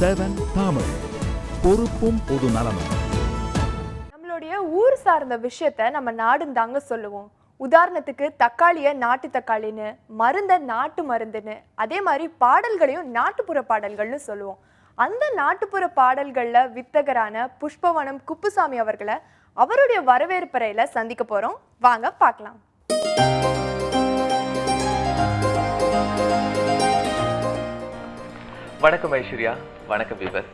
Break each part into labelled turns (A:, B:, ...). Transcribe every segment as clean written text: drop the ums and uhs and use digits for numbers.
A: 7 தமிழ், பொறுப்பும் பொது நலமும்.
B: நம்மளுடைய ஊர் சார்ந்த விஷயத்த நம்ம நாடுன்னு தாங்க சொல்லுவோம். உதாரணத்துக்கு தக்காளியை நாட்டு தக்காளின்னு, மருந்தை நாட்டு மருந்துன்னு, அதே மாதிரி பாடல்களையும் நாட்டுப்புற பாடல்கள்னு சொல்லுவோம். அந்த நாட்டுப்புற பாடல்கள்ல வித்தகரான புஷ்பவனம் குப்புசாமி அவர்களை அவருடைய வரவேற்பறையில சந்திக்க போறோம். வாங்க பார்க்கலாம்.
C: வணக்கம் ஐஸ்வர்யா, வணக்கம் விபஸ்.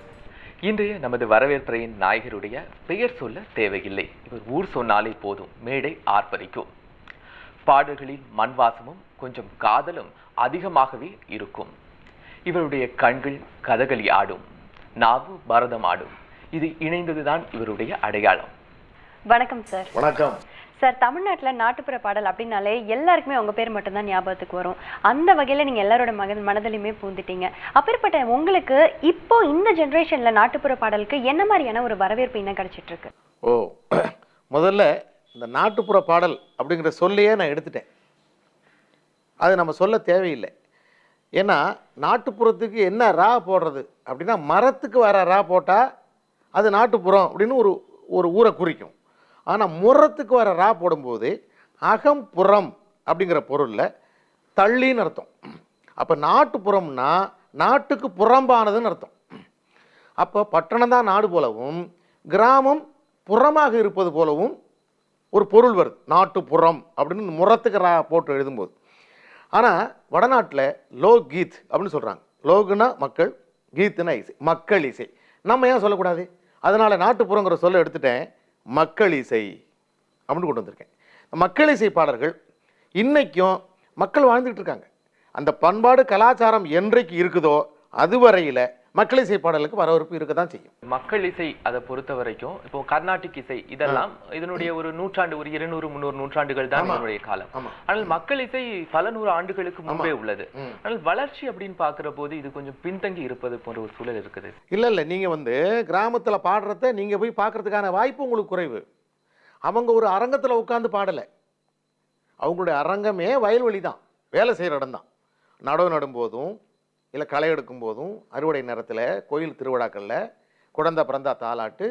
C: இன்றைய நமது வரவேற்பறையின் நாயகருடைய பெயர் சொல்ல தேவையில்லை. இவர் ஊர் சொன்னாலே போதும், மேடை ஆர்ப்பரிக்கும். பாடல்களில் மண்வாசமும் கொஞ்சம் காதலும் அதிகமாகவே இருக்கும். இவருடைய கண்கள் கதகளி ஆடும், நாவு பரதம் ஆடும். இது இணைந்ததுதான் இவருடைய அடையாளம்.
D: வணக்கம் சார்.
E: வணக்கம்
D: சார். தமிழ்நாட்டில் நாட்டுப்புற பாடல் அப்படின்னாலே எல்லாருக்குமே உங்க பேர் மட்டும்தான் ஞாபகத்துக்கு வரும். அந்த வகையில நீங்க எல்லாரோட மனதிலுமே பூந்துட்டீங்க. அப்பேற்பட்ட உங்களுக்கு இப்போ இந்த ஜெனரேஷன்ல நாட்டுப்புற பாடலுக்கு என்ன மாதிரியான ஒரு வரவேற்பு என்ன கிடைச்சிட்டு இருக்கு?
E: முதல்ல இந்த நாட்டுப்புற பாடல் அப்படிங்கிற சொல்லையே நான் எடுத்துட்டேன். அது நம்ம சொல்ல தேவையில்லை. ஏன்னா நாட்டுப்புறத்துக்கு என்ன ரா போடுறது அப்படின்னா, மரத்துக்கு வர ரா போட்டால் அது நாட்டுப்புறம் அப்படின்னு ஒரு ஊரை குறிக்கும். ஆனால் முறத்துக்கு வர ரா போடும்போது அகம் புறம் அப்படிங்கிற பொருளில் தள்ளின்னு அர்த்தம். அப்போ நாட்டுப்புறம்னா நாட்டுக்கு புறம்பானதுன்னு அர்த்தம். அப்போ பட்டணம் தான் நாடு போலவும் கிராமம் புறமாக இருப்பது போலவும் ஒரு பொருள் வருது, நாட்டுப்புறம் அப்படின்னு முறத்துக்கு ரா போட்டு எழுதும்போது. ஆனால் வடநாட்டில் லோக் கீத் அப்படின்னு சொல்கிறாங்க. லோகுனா மக்கள், கீத்துனா இசை, மக்கள் இசை. நம்ம ஏன் சொல்லக்கூடாது? அதனால் நாட்டுப்புறங்கிற சொல்ல எடுத்துட்டேன், மக்கள் இசை அப்படின்னு கொண்டு வந்திருக்கேன். மக்கள் இசை பாடல்கள் இன்னைக்கும் மக்கள் வாழ்ந்துட்டு இருக்காங்க. அந்த பண்பாடு கலாச்சாரம் என்றைக்கு இருக்குதோ அதுவரையில் மக்கள் இசை பாடலுக்கு வரவேற்பு இருக்க தான் செய்யும்.
C: மக்கள் இசை அதை பொறுத்த வரைக்கும் இப்போ கர்நாடிக் இசை இதெல்லாம் இதனுடைய ஒரு நூற்றாண்டு, ஒரு 200-300 நூற்றாண்டுகள் தான் இதனுடைய காலம். ஆனால் மக்கள் இசை பல நூறு ஆண்டுகளுக்கு முன்பே உள்ளது. ஆனால் வளர்ச்சி அப்படின்னு பார்க்கிற போது இது கொஞ்சம் பின்தங்கி இருப்பது போன்ற ஒரு சூழல் இருக்குது.
E: இல்லை நீங்கள் கிராமத்தில் பாடுறத நீங்கள் போய் பார்க்கறதுக்கான வாய்ப்பு உங்களுக்கு குறைவு. அவங்க ஒரு அரங்கத்தில் உட்காந்து பாடலை. அவங்களுடைய அரங்கமே வயல்வெளி தான், வேலை செய்கிற இடம் தான். நடவு நடும்போதும் இல்லை களை எடுக்கும் போதும், அறுவடை நேரத்தில், கோயில் திருவிழாக்களில், குழந்தை பிறந்தா தாலாட்டு,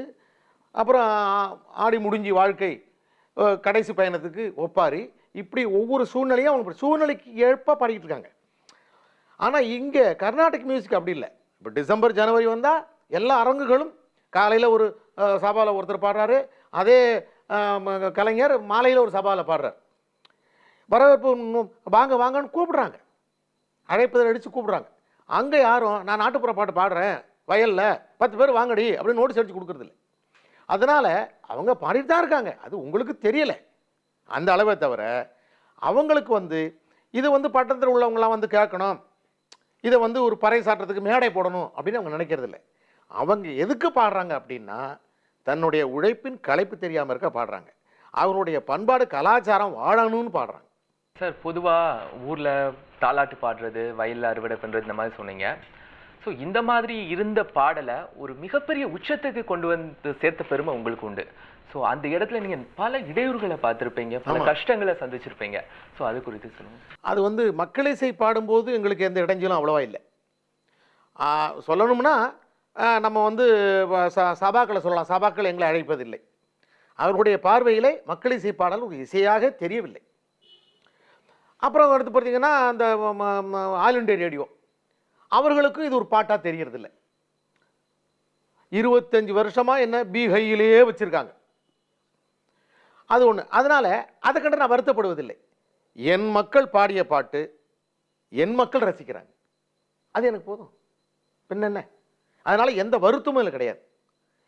E: அப்புறம் ஆடி முடிஞ்சி வாழ்க்கை கடைசி பயணத்துக்கு ஒப்பாரி, இப்படி ஒவ்வொரு சூழ்நிலையும் அவங்க சூழ்நிலைக்கு ஏற்ப பாடிக்கிட்டு இருக்காங்க. ஆனால் இங்கே கர்நாடிக் மியூசிக் அப்படி இல்லை. இப்போ டிசம்பர் ஜனவரி வந்தால் எல்லா அரங்குகளும் காலையில் ஒரு சபாவில் ஒருத்தர் பாடுறாரு, அதே கலைஞர் மாலையில் ஒரு சபாவில் பாடுறார். வரவேற்பு வாங்க வாங்கன்னு கூப்பிடுறாங்க, அழைப்பதில் அடித்து கூப்பிடுறாங்க. அங்கே யாரும் நான் நாட்டுப்புற பாட்டு பாடுறேன் வயலில் 10 பேர் வாங்கடி அப்படின்னு நோட்டீஸ் அடித்து கொடுக்குறதில்ல. அதனால் அவங்க பாடிட்டு தான் இருக்காங்க, அது உங்களுக்கு தெரியலை அந்த அளவை தவிர. அவங்களுக்கு இது பட்டணத்தில் உள்ளவங்களாம் கேட்கணும், இதை ஒரு பறை சாட்டுறதுக்கு மேடை போடணும் அப்படின்னு அவங்க நினைக்கிறதில்ல. அவங்க எதுக்கு பாடுறாங்க அப்படின்னா, தன்னுடைய உழைப்பின் களைப்பு தெரியாமல் இருக்க பாடுறாங்க. அவங்களுடைய பண்பாடு கலாச்சாரம் வாழணும்னு பாடுறாங்க.
C: சார், பொதுவாக ஊரில் தாலாட்டு பாடுறது, வயலில் அறுவடை பண்ணுறது, இந்த மாதிரி சொன்னீங்க. ஸோ இந்த மாதிரி இருந்த பாடலை ஒரு மிகப்பெரிய உச்சத்துக்கு கொண்டு வந்து சேர்த்த பெருமை உங்களுக்கு உண்டு. ஸோ அந்த இடத்துல நீங்கள் பல இடையூறுகளை பார்த்துருப்பீங்க, பல கஷ்டங்களை சந்திச்சிருப்பீங்க. ஸோ அது குறித்து சொல்லுங்கள்.
E: அது மக்கள் இசை பாடும்போது எங்களுக்கு எந்த இடைஞ்சலும் அவ்வளோவா இல்லை. சொல்லணும்னா நம்ம சபாக்களை சொல்லலாம். சபாக்கள் எங்களை அழைப்பதில்லை. அவர்களுடைய பார்வையிலே மக்கள் இசை பாடல் ஒரு இசையாக தெரியவில்லை. அப்புறம் அடுத்து பார்த்தீங்கன்னா அந்த ஆல் இண்டியா ரேடியோ, அவர்களுக்கும் இது ஒரு பாட்டாக தெரியறதில்லை. 25 வருஷமாக என்ன பீஹையிலேயே வச்சுருக்காங்க. அது ஒன்று. அதனால் அதை கண்டு நான் வருத்தப்படுவதில்லை. என் மக்கள் பாடிய பாட்டு என் மக்கள் ரசிக்கிறாங்க, அது எனக்கு போதும். பின்ன என்ன? அதனால் எந்த வருத்தமும் இல்லை, கிடையாது.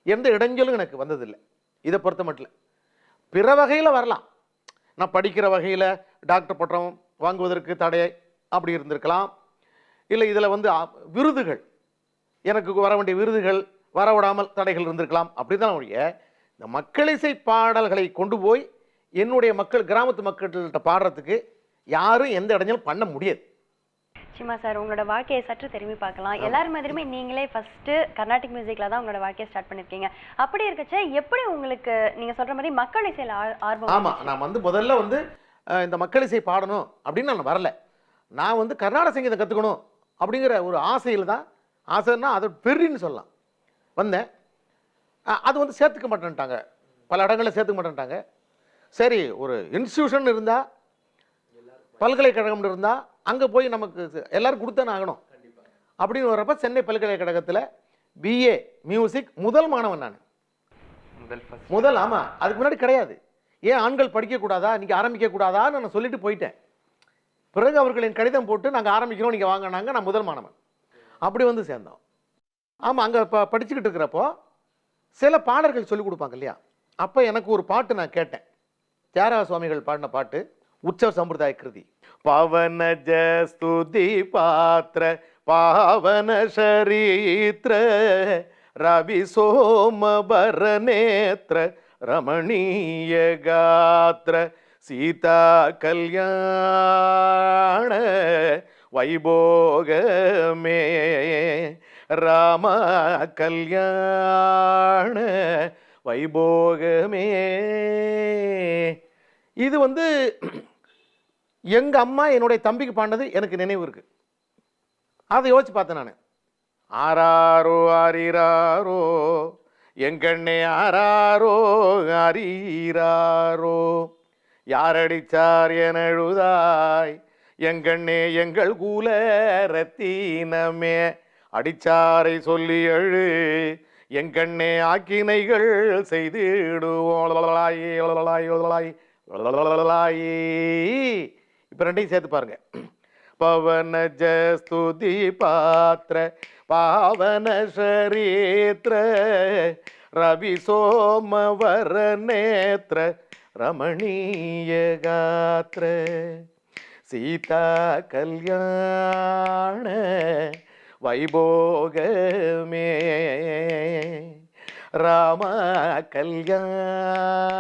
E: எந்த இடைஞ்சலும் எனக்கு வந்ததில்லை. இதை பொறுத்த மட்டும் பிற வகையில் வரலாம். நான் படிக்கிற வகையில் டாக்டர் பட்டம் வாங்குவதற்கு தடை அப்படி இருந்திருக்கலாம். இல்லை இதில் விருதுகள், எனக்கு வர வேண்டிய விருதுகள் வரவிடாமல் தடைகள் இருந்திருக்கலாம். அப்படி தான் ஒழிய இந்த மக்கள் இசை பாடல்களை கொண்டு போய் என்னுடைய மக்கள், கிராமத்து மக்கள்கிட்ட பாடுறதுக்கு யாரும் எந்த இடைஞ்சலும் பண்ண முடியாது.
D: நிச்சயமா சார், உங்களோட வாழ்க்கையை சற்று திரும்பி பார்க்கலாம். எல்லாரும் மாதிரியுமே நீங்களே ஃபர்ஸ்ட் கர்நாடிக் மியூசிக்ல தான் உங்களோட வாழ்க்கையை ஸ்டார்ட் பண்ணிருக்கீங்க. அப்படி இருக்கச்ச எப்படி உங்களுக்கு நீங்க சொல்ற மாதிரி மக்கள் இசையில ஆர்வம்?
E: ஆமா, நான் முதல்ல இந்த மக்கள் இசை பாடணும் அப்படின்னு நான் வரல. நான் கர்நாடக சங்கீதம் கற்றுக்கணும் அப்படிங்கிற ஒரு ஆசையில் தான் ஆசைன்னா அதை பெரின்னு சொல்லலாம். வந்தேன், அது வந்து சேர்த்துக்க மாட்டேன்ட்டாங்க, பல இடங்களில் சேர்த்துக்க மாட்டேன்ட்டாங்க. சரி, ஒரு இன்ஸ்டியூஷன் இருந்தால், பல்கலைக்கழகம் இருந்தால் அங்கே போய் நமக்கு எல்லோரும் கொடுத்தானே ஆகணும் அப்படின்னு வர்றப்ப சென்னை பல்கலைக்கழகத்தில் பிஏ மியூசிக் முதல் மாணவன் நான். முதல். ஆமாம், அதுக்கு முன்னாடி கிடையாது. ஏன் ஆண்கள் படிக்கக்கூடாதா, நீங்கள் ஆரம்பிக்கக்கூடாதான்னு நான் சொல்லிட்டு போயிட்டேன். பிறகு அவர்களின் கடிதம் போட்டு நாங்கள் ஆரம்பிக்கிறோம், நீங்கள் வாங்கினாங்க. நான் முதல் மாணவன். அப்படி வந்து சேர்ந்தோம். ஆமாம், அங்கே படிச்சுக்கிட்டு இருக்கிறப்போ சில பாடல்கள் சொல்லிக் கொடுப்பாங்க இல்லையா. அப்போ எனக்கு ஒரு பாட்டு நான் கேட்டேன், தியாகராஜ சுவாமிகள் பாடின பாட்டு, உற்சவ சம்பிரதாய கிருதி. பவனஜ ஸ்துதி பாத்திர பாவன ஷரீத்ர ரவி சோம பரநேத்ர ரமணீய காத்ர சீதா கல்யாண வைபோகமே ராம கல்யாண வைபோகமே. இது வந்து எங்கள் அம்மா என்னுடைய தம்பிக்கு பாடினது எனக்கு நினைவு இருக்கு. அதை யோசிச்சு பார்த்தேன் நான். ஆராரோ ஆரிராரோ எங்கண்ணே ஆராரோ ஆரீராரோ யாரடிச்சார் என எழுதாய் எங்கண்ணே எங்கள் கூல ரத்தீனமே அடிச்சாரை சொல்லி எழு எங்கண்ணே ஆக்கினைகள் செய்திடுவோம். இப்ப ரெண்டையும் சேர்த்து பாருங்க. பவனஜ ஸ்துதி பாத்திர பாவன ஷரீத்ர ரவி சோமவர நேத்ர ரமணீய காத்ர சீதா கல்யாண வைபோகமே ராம கல்யாண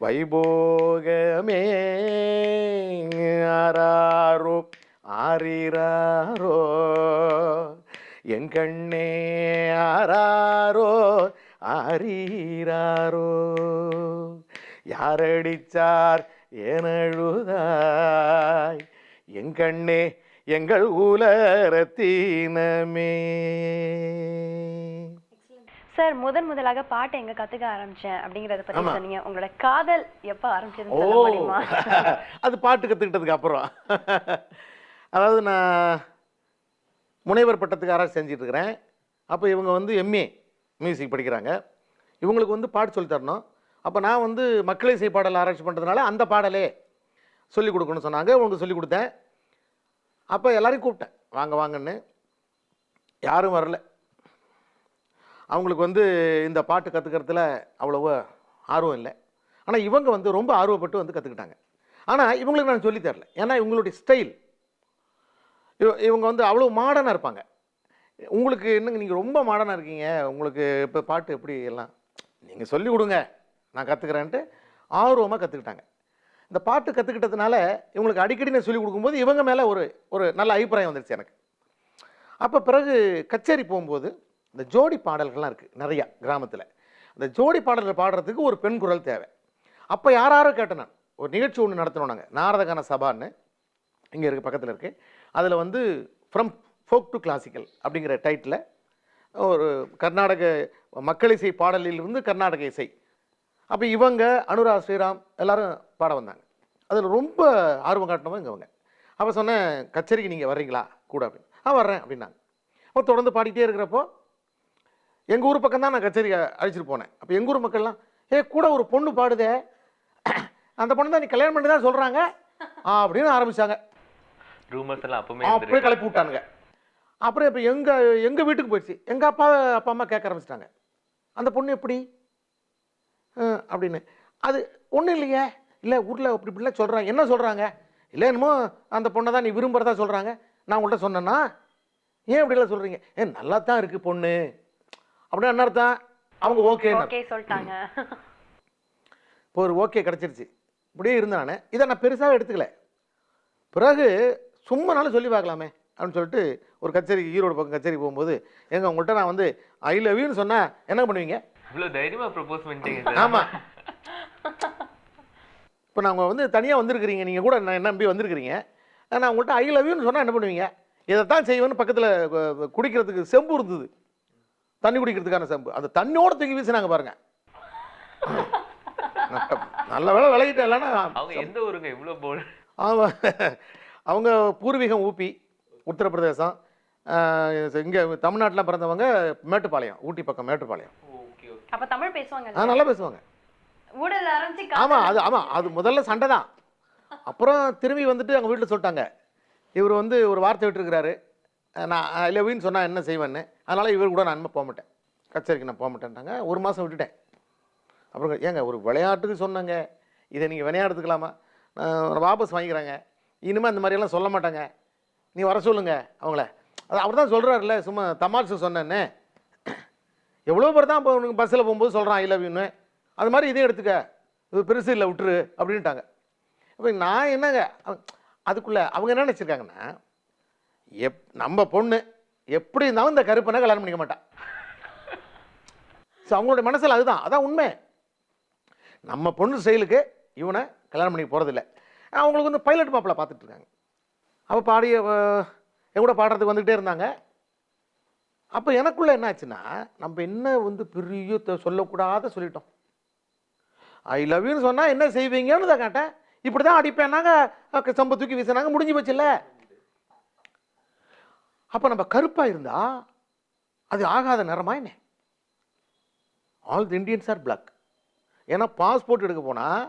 E: வைபோகமே ஆராரோ ஆரிராரோ எங்கண்ணே ஆராரோ ஆரீராரோ யாரடிச்சார் ஏனழுதாய் எங்கண்ணே எங்கள் உலரத்தீனமே.
D: சார், முதலாக பாட்டை எங்க கத்துக்க ஆரம்பிச்சேன் அப்படிங்கறத பத்தி சொன்னீங்க. உங்களோட காதல் எப்ப ஆரம்பிச்சதுன்னு சொல்ல முடியுமா?
E: அது பாட்டு கத்துக்கிட்டதுக்கு அப்புறம். அதாவது நான் முனைவர் பட்டத்துக்கு ஆராய்ச்சி செஞ்சுட்டு இருக்கிறேன். அப்போ இவங்க வந்து எம்ஏ மியூசிக் படிக்கிறாங்க. இவங்களுக்கு வந்து பாட்டு சொல்லி தரணும். அப்போ நான் வந்து மக்கள் இசை பாடல் ஆராய்ச்சி பண்ணுறதுனால அந்த பாடலே சொல்லிக் கொடுக்கணும்னு சொன்னாங்க. உங்களுக்கு சொல்லிக் கொடுத்தேன். அப்போ எல்லாரையும் கூப்பிட்டேன், வாங்க வாங்கன்னு. யாரும் வரல. அவங்களுக்கு வந்து இந்த பாட்டு கற்றுக்கிறதுல அவ்வளோ ஆர்வம் இல்லை. ஆனால் இவங்க வந்து ரொம்ப ஆர்வப்பட்டு வந்து கற்றுக்கிட்டாங்க. ஆனால் இவங்களுக்கு நான் சொல்லித் தரல. ஏன்னா இவங்களுடைய ஸ்டைல், இவங்க வந்து அவ்வளோ மாடர்னாக இருப்பாங்க. உங்களுக்கு என்னங்க, நீங்கள் ரொம்ப மாடர்னாக இருக்கீங்க, உங்களுக்கு இப்போ பாட்டு எப்படி எல்லாம் நீங்கள் சொல்லிக் கொடுங்க, நான் கற்றுக்கிறேன்ட்டு ஆர்வமாக கற்றுக்கிட்டாங்க. இந்த பாட்டு கற்றுக்கிட்டதுனால இவங்களுக்கு அடிக்கடி நான் சொல்லிக் கொடுக்கும்போது இவங்க மேலே ஒரு நல்ல அபிப்பிராயம் வந்துடுச்சு எனக்கு. அப்போ பிறகு கச்சேரி போகும்போது இந்த ஜோடி பாடல்கள்லாம் இருக்குது நிறையா கிராமத்தில். அந்த ஜோடி பாடல்கள் பாடுறதுக்கு ஒரு பெண் குரல் தேவை. அப்போ யாரோ கேட்டேன் நான். ஒரு நிகழ்ச்சி ஒன்று நடத்தினோம் நாங்கள், நாரதகான சபான்னு, இங்கே இருக்குது, பக்கத்தில் இருக்குது. அதில் வந்து ஃப்ரம் ஃபோக் டு கிளாசிக்கல் அப்படிங்கிற டைட்டில் ஒரு கர்நாடக மக்கள் இசை பாடலிலிருந்து கர்நாடக இசை. அப்போ இவங்க அனுராக் ஸ்ரீராம் எல்லாரும் பாட வந்தாங்க. அதில் ரொம்ப ஆர்வம் காட்டினவங்க இவங்க. அப்போ சொன்னேன், கச்சேரிக்கு நீங்கள் வர்றீங்களா கூட அப்படின்னு. வர்றேன் அப்படின்னாங்க. அப்போ தொடர்ந்து பாடிக்கிட்டே இருக்கிறப்போ எங்கள் ஊர் பக்கம் தான் நான் கச்சேரி அழைச்சிட்டு போனேன். அப்போ எங்கள் ஊர் மக்கள்லாம், கூட ஒரு பொண்ணு பாடுதே, அந்த பொண்ணு தான் நீ கல்யாணம் பண்ணி தான் சொல்கிறாங்க அப்படின்னு ஆரம்பித்தாங்க. அப்படியே கிளப்பி விட்டானுங்க. அப்புறம் இப்போ எங்கள் வீட்டுக்கு போயிடுச்சு. எங்கள் அப்பா அம்மா கேட்க ஆரம்பிச்சிட்டாங்க, அந்த பொண்ணு எப்படி அப்படின்னு. அது ஒன்றும் இல்லையே, இல்லை ஊரில் அப்படி இப்படிலாம் சொல்கிறாங்க. என்ன சொல்கிறாங்க? இல்லை என்னமோ அந்த பொண்ணை தான் நீ விரும்புகிறதா சொல்கிறாங்க. நான் உங்கள்கிட்ட சொன்னேன்னா ஏன் இப்படிலாம் சொல்கிறீங்க? நல்லா தான் இருக்குது பொண்ணு அப்படின்னு என்ன அர்த்தம்? அவங்க ஓகே
D: சொல்லிட்டாங்க.
E: இப்போ ஒரு ஓகே கிடச்சிருச்சு. இப்படியே இருந்தானே, இதை நான் பெருசாக எடுத்துக்கல. பிறகு சும்மானாலும் சொல்லி பார்க்கலாமே அப்படின்னு சொல்லிட்டு ஒரு கச்சேரிக்கு, ஈரோடு பக்கம் கச்சேரி போகும்போது, எங்க உங்கள்கிட்ட நான் வந்து ஐ லவ் யூன்னு சொன்னால் என்ன பண்ணுவீங்க? ஆமாம். இப்போ நாங்கள் வந்து தனியாக வந்திருக்கிறீங்க, நீங்கள் கூட நான் நம்பி வந்திருக்கிறீங்க, நான் உங்கள்கிட்ட ஐ லவ் யூன்னு சொன்னால் என்ன பண்ணுவீங்க? இதைத்தான் செய்வேன்னு பக்கத்தில் குடிக்கிறதுக்கு செம்பு இருந்தது, தண்ணி குடிக்கிறதுக்கான செம்பு. அந்த தண்ணியோட தூக்கி வீசினாங்க பாருங்க. நல்ல வேலை விலகிட்டேன். இல்லைன்னா
C: அவங்க எந்த ஊருங்க இவ்வளோ போல்?
E: அவங்க பூர்வீகம் ஊபி, உத்தரப்பிரதேசம். இங்கே தமிழ்நாட்டில் பிறந்தவங்க மேட்டுப்பாளையம், ஊட்டி பக்கம் மேட்டுப்பாளையம்.
D: அப்ப தமிழ் பேசுவாங்க?
E: நல்லா பேசுவாங்க.
D: ஊடல் ஆரம்பிச்சு
E: ஆமாம் அது முதல்ல சண்டை தான். அப்புறம் திரும்பி வந்துட்டு அவங்க வீட்டில் சொல்லிட்டாங்க, இவர் வந்து ஒரு வார்த்தை விட்டுருக்கிறாரு, நான் ஐ லவ் யூன்னு சொன்னால் என்ன செய்வேன்னு, அதனால் இவர் கூட நான் போக மாட்டேன், கச்சேரிக்கு நான் போக மாட்டேன்ட்டாங்க. ஒரு மாதம் விட்டுட்டேன். அப்புறம் ஏங்க ஒரு விளையாட்டுக்கு சொன்னாங்க, இதை நீங்கள் விளையாடுறதுக்கலாமா, நான் வாபஸ் வாங்கிக்கிறாங்க, இனிமேல் அந்த மாதிரியெல்லாம் சொல்ல மாட்டாங்க, நீ வர சொல்லுங்க அவங்கள. அது அவர் தான் சொல்கிறாருல்ல, சும்மா தமாஷு சொன்னேன்னு. எவ்வளோ பேர் தான் இப்போ உனக்கு பஸ்ஸில் போகும்போது சொல்கிறான் ஐ லவ் யூன்னு, அது மாதிரி இதே எடுத்துக்க, இது பெருசு இல்லை விட்டுரு அப்படின்ட்டாங்க. இப்போ நான் என்னங்க அதுக்குள்ளே அவங்க என்ன நினச்சிருக்காங்கன்னா, நம்ம பொண்ணு எப்படி இருந்தாலும் இந்த கருப்பனை கல்யாணம் பண்ணிக்க மாட்டான். ஸோ அவங்களுடைய மனசில் அதான் உண்மை. நம்ம பொண்ணு ஸ்டைலுக்கு இவனை கல்யாணம் பண்ணிக்க போகிறதில்ல. அவங்களுக்கு வந்து பைலட் மாப்பிள்ளை பார்த்துட்டு இருக்காங்க. அப்போ பாடிய எங்கூட பாடுறதுக்கு வந்துக்கிட்டே இருந்தாங்க. அப்போ எனக்குள்ளே என்ன ஆச்சுன்னா, நம்ம என்ன வந்து பெரிய சொல்லக்கூடாத சொல்லிட்டோம். ஐ லவ் யூன்னு சொன்னால் என்ன செய்வீங்கன்னு தான் கேட்டேன். இப்படி தான் அடிப்பேன்னாங்க, சம்ப தூக்கி வீசினாங்க, முடிஞ்சு போச்சுல்ல. அப்போ நம்ம கருப்பாக இருந்தா அது ஆகாத நிறமா என்ன? All the Indians are black. ஏன்னா பாஸ்போர்ட் எடுக்க போனால்,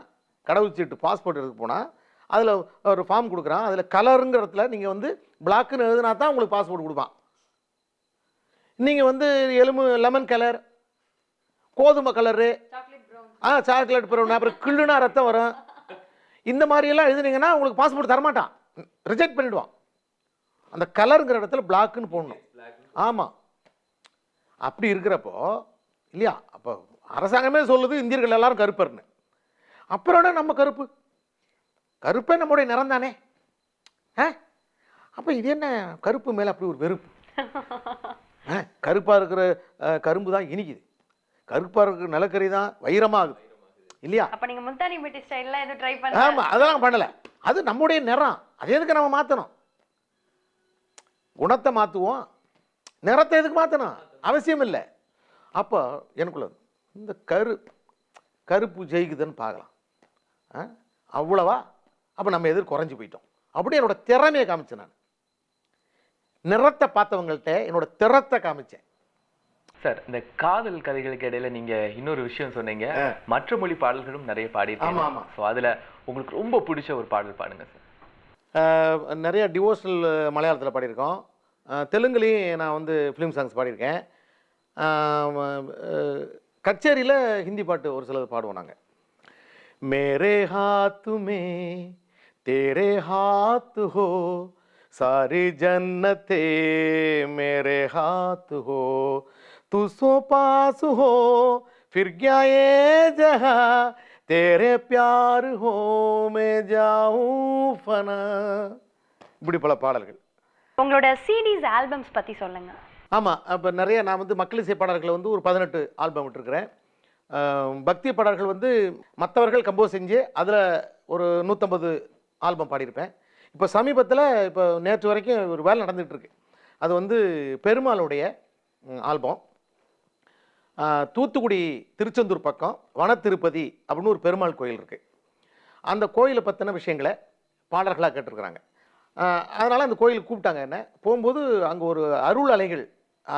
E: கடவுச்சீட்டு பாஸ்போர்ட் எடுக்க போனால் அதில் ஒரு ஃபார்ம் கொடுக்குறான், அதில் கலருங்கிற இடத்துல நீங்கள் வந்து பிளாக்குன்னு எழுதுனா தான் உங்களுக்கு பாஸ்போர்ட் கொடுப்பான். நீங்கள் வந்து லெமன் கலர், கோதுமை கலரு, சாக்லேட் ப்ரௌன், அப்புறம் கிள்ளுனா ரத்தம் வரும், இந்த மாதிரியெல்லாம் எழுதுனீங்கன்னா உங்களுக்கு பாஸ்போர்ட் தரமாட்டான், ரிஜெக்ட் பண்ணிவிடுவான். அந்த கலருங்கிற இடத்துல பிளாக்குன்னு போடணும். ஆமாம், அப்படி இருக்கிறப்போ இல்லையா, அப்போ அரசாங்கமே சொல்லுது இந்தியர்கள் எல்லாரும் கருப்பர்னு. அப்புறம் நம்ம கருப்பே நம்முடைய நிறம் தானே. அப்போ இது என்ன கருப்பு மேலே அப்படி ஒரு வெறுப்பு? கருப்பாக இருக்கிற கரும்பு தான் இனிக்குது, கருப்பாக இருக்கிற நிலக்கரி தான் வைரமாகுது இல்லையா?
D: அப்ப நீங்க முல்தானி மிட்டி ஸ்டைல்ல எது ட்ரை பண்ணல?
E: ஆமா, அதெல்லாம் பண்ணல. அது நம்முடைய நிறம், அது எதுக்கு நம்ம மாத்தணும்? குணத்தை மாத்துவோம், நிறத்தை எதுக்கு மாத்தணும்? அவசியம் இல்லை. அப்போ எனக்குள்ள இந்த கருப்பு ஜெயிக்குதுன்னு பார்க்கலாம். அவ்வளவா? அப்போ நம்ம எதிர் குறைஞ்சி போயிட்டோம். அப்படி என்னோட திறமையை காமிச்சேன். நான் நிறத்தை பார்த்தவங்கள்ட்ட என்னோட திறத்தை காமிச்சேன்.
C: சார், இந்த காதல் கதைகளுக்கு இடையில நீங்க இன்னொரு விஷயம் சொன்னீங்க, மற்ற மொழி பாடல்களும் நிறைய பாடிருக்கீங்க.
E: ஆமா.
C: ஸோ அதுல உங்களுக்கு ரொம்ப பிடிச்ச ஒரு பாடல் பாடுங்க சார்.
E: நிறைய டிவோஷனல் மலையாளத்தில் பாடியிருக்கோம், தெலுங்குலேயும் நான் வந்து ஃபிலிம் சாங்ஸ் பாடியிருக்கேன். கச்சேரியில் ஹிந்தி பாட்டு ஒரு சிலது பாடுவோம் நாங்கள். மேரே ஹாத்து மே தேரே ஹாத் ஹோ, सारी जन्नते मेरे हाथ हो, तू सो पास हो फिर क्या ये जहां, तेरे प्यार हो मैं जाऊं फना. இப்படி பல பாடல்கள்.
D: உங்களோட சிடிஸ் ஆல்பம்ஸ் பத்தி சொல்லுங்க.
E: ஆமாம், அப்போ நிறைய நான் வந்து மக்கள் இசை பாடல்களை வந்து ஒரு 18 ஆல்பம் விட்டுருக்கிறேன். பக்தி பாடல்கள் வந்து மற்றவர்கள் கம்போஸ் செஞ்சு அதில் ஒரு 150 ஆல்பம் பாடியிருப்பேன். இப்போ சமீபத்தில் இப்போ நேற்று வரைக்கும் ஒரு வேலை நடந்துகிட்ருக்கு. அது வந்து பெருமாளுடைய ஆல்பம். தூத்துக்குடி திருச்செந்தூர் பக்கம் வனத்திருப்பதி அப்படின்னு ஒரு பெருமாள் கோயில் இருக்குது. அந்த கோயிலை பற்றின விஷயங்களை பாடல்களாக கேட்டிருக்கிறாங்க. அதனால் அந்த கோயிலுக்கு கூப்பிட்டாங்க. என்ன போகும்போது அங்கே ஒரு அருள் அலைகள்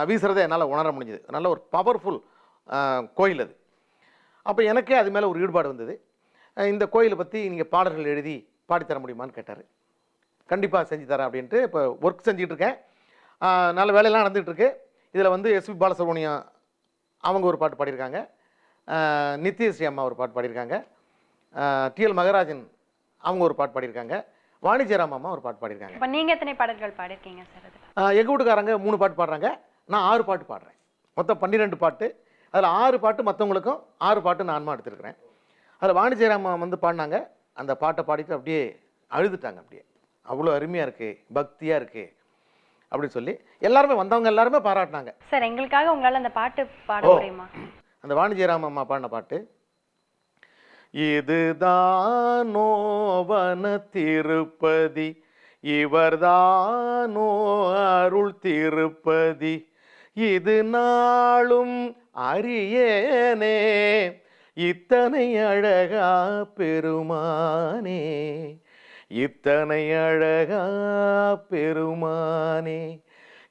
E: வீசுறதை என்னால் உணர முடிஞ்சுது. நல்ல ஒரு பவர்ஃபுல் கோயில் அது. அப்போ எனக்கே அது மேலே ஒரு ஈடுபாடு வந்தது. இந்த கோயிலை பற்றி நீங்கள் பாடல்கள் எழுதி பாடித்தர முடியுமான்னு கேட்டார். கண்டிப்பாக செஞ்சு தரேன் அப்படின்ட்டு இப்போ ஒர்க் செஞ்சிட்ருக்கேன். நல்ல வேலையெல்லாம் நடந்துகிட்ருக்கு. இதில் வந்து எஸ்பி பாலசுப்ரமணியம் அவங்க ஒரு பாட்டு பாடியிருக்காங்க, நித்யஸ்ரீ அம்மா ஒரு பாட்டு பாடியிருக்காங்க, டிஎல் மகராஜன் அவங்க ஒரு பாட்டு பாடியிருக்காங்க, வாணி ஜெயராம் அம்மா ஒரு பாட்டு பாடியிருக்காங்க.
D: இப்போ நீங்கள் எத்தனை பாடல்கள் பாடிருக்கீங்க சார்?
E: எங்கள் வீட்டுக்காரங்க 3 பாட்டு பாடுறாங்க, நான் 6 பாட்டு பாடுறேன். மொத்தம் 12 பாட்டு. அதில் 6 பாட்டு மற்றவங்களுக்கும், 6 பாட்டு நானும் எடுத்துருக்கிறேன். அதில் வாணி ஜெயராம் வந்து பாடினாங்க. அந்த பாட்டை பாடிட்டு அப்படியே அழுதுட்டாங்க. அப்படியே அவ்வளோ அருமையாக இருக்குது, பக்தியாக இருக்குது அப்படின்னு சொல்லி எல்லாருமே வந்தவங்க எல்லாருமே பாராட்டினாங்க.
D: சார், எங்களுக்காக உங்களால் அந்த பாட்டு பாட முடியுமா?
E: அந்த வாணி ஜெயராம் அம்மா பாடின பாட்டு, இதுதானோ வன திருப்பதி, இவர்தானோ அருள் திருப்பதி இது நாளும் அறியேனே இத்தனை அழகா பெருமானே இத்தனை அழகா பெருமானே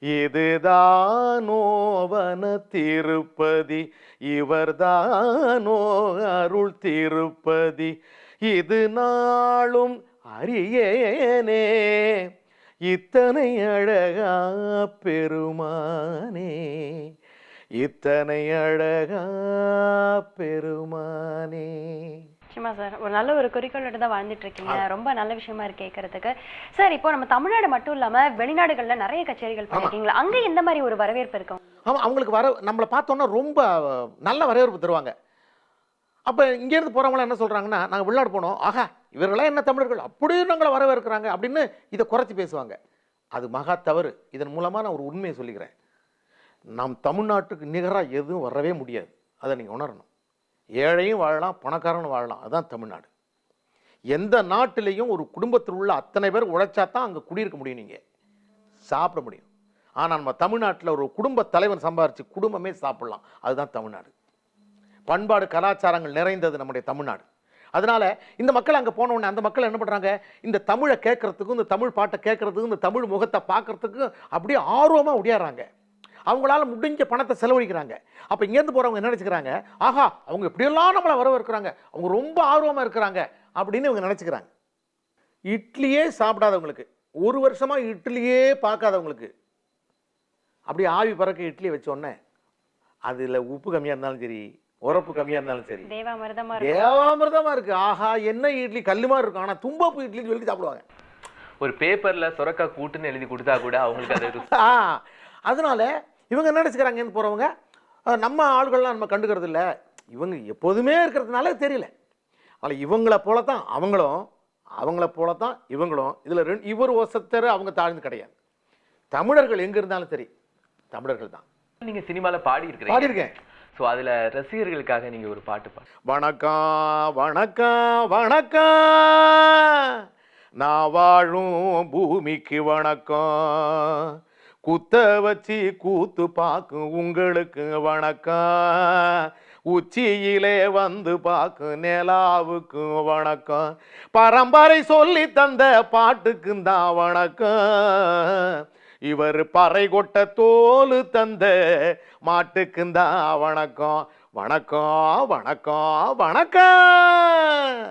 E: இதுதானோ வன திருப்பதி இவர்தானோ அருள் திருப்பதி இது நாளும் அறியேனே இத்தனை அழகா பெருமானே இத்தனை அழகா பெருமானே.
D: நிச்சயமா சார், ஒரு நல்ல ஒரு குறிக்கோளோட தான் வாழ்ந்துட்டு இருக்கீங்க. ரொம்ப நல்ல விஷயமா இருக்கு கேட்கறதுக்கு. சார், இப்போ நம்ம தமிழ்நாடு மட்டும் இல்லாம வெளிநாடுகள்ல நிறைய கச்சேரிகள் பண்ணிருக்கீங்களா? அங்க எந்த மாதிரி ஒரு வரவேற்பு இருக்கும்?
E: ஆமா, அவங்களுக்கு நம்மளை பார்த்தோன்னா ரொம்ப நல்ல வரவேற்பு தருவாங்க. அப்போ இங்கேருந்து போகிறவங்களாம் என்ன சொல்கிறாங்கன்னா, நாங்கள் வெளிநாடு போனோம், ஆஹா இவர்களாம் என்ன தமிழர்கள் அப்படியே நாங்களை வரவேற்கிறாங்க அப்படின்னு இதை குறைச்சி பேசுவாங்க. அது மகா தவறு. இதன் மூலமாக நான் ஒரு உண்மையை சொல்லிக்கிறேன். நம் தமிழ்நாட்டுக்கு நிகராக எதுவும் வரவே முடியாது. அதை நீங்கள் உணரணும். ஏழையும் வாழலாம், பணக்காரனும் வாழலாம். அதுதான் தமிழ்நாடு. எந்த நாட்டிலையும் ஒரு குடும்பத்தில் உள்ள அத்தனை பேர் உழைச்சா தான் அங்கே குடியிருக்க முடியும், நீங்கள் சாப்பிட முடியும். ஆனால் நம்ம தமிழ்நாட்டில் ஒரு குடும்ப தலைவன் சம்பாரித்து குடும்பமே சாப்பிடலாம். அதுதான் தமிழ்நாடு. பண்பாடு கலாச்சாரங்கள் நிறைந்தது நம்முடைய தமிழ்நாடு. அதனால இந்த மக்கள் அங்கே போனோடனே அந்த மக்கள் என்ன பண்ணுறாங்க, இந்த தமிழை கேட்கறதுக்கும் இந்த தமிழ் பாட்டை கேட்கறதுக்கும் இந்த தமிழ் முகத்தை பார்க்கறதுக்கும் அப்படியே ஆர்வமாக ஒடியாடுறாங்க. அவங்களால முடிஞ்ச பணத்தை செலவழிக்கிறாங்க. அப்போ இங்கேருந்து போகிறவங்க என்ன நினச்சிக்கிறாங்க, ஆஹா அவங்க எப்படியெல்லாம் நம்மளை வரவேற்கிறாங்க, அவங்க ரொம்ப ஆர்வமாக இருக்கிறாங்க அப்படின்னு இவங்க நினச்சிக்கிறாங்க. இட்லியே சாப்பிடாதவங்களுக்கு, ஒரு வருஷமாக இட்லியே பார்க்காதவங்களுக்கு அப்படியே ஆவி பறக்க இட்லி வச்சோடனே அதில் உப்பு கம்மியாக இருந்தாலும் சரி, உரப்பு கம்மியாக இருந்தாலும் சரி, தேவாமிர்தமா இருக்கு. ஆஹா என்ன இட்லி கல்லு மாதிரி இருக்கும், ஆனால் தும்பப்பு இட்லின்னு சொல்லி சாப்பிடுவாங்க.
C: ஒரு பேப்பர்ல சொரக்கா கூட்டுன்னு எழுதி கொடுத்தா கூட அவங்களுக்கு அது
E: அதனால இவங்க என்ன நினைச்சுக்கிறாங்க, போறவங்க நம்ம ஆள்கள்லாம் நம்ம கண்டுக்கிறது இல்லை, இவங்க எப்போதுமே இருக்கிறதுனால தெரியல. ஆனால் இவங்களை போலத்தான் அவங்களும், அவங்கள போலத்தான் இவங்களும். இதில் இவர் ஒசத்தர் அவங்க தாழ்ந்து கிடையாது. தமிழர்கள் எங்க இருந்தாலும் சரி தமிழர்கள் தான்.
C: நீங்க சினிமால பாடியிருக்கேன். ஸோ அதில் ரசிகர்களுக்காக நீங்கள் ஒரு பாட்டு பாடு.
E: வணக்கம் வணக்கம் வணக்கம், நான் வாழும் பூமிக்கு வணக்கம், குத்த வச்சு கூத்து பார்க்கும் உங்களுக்கு வணக்கம், உச்சியிலே வந்து பார்க்கும் நிலாவுக்கு வணக்கம், பரம்பரை சொல்லி தந்த பாட்டுக்கும் தான் வணக்கம், இவர் பறை கொட்ட தோலு தந்த மாட்டுக்குந்தான் வணக்கம். வணக்கம் வணக்கம் வணக்கம்.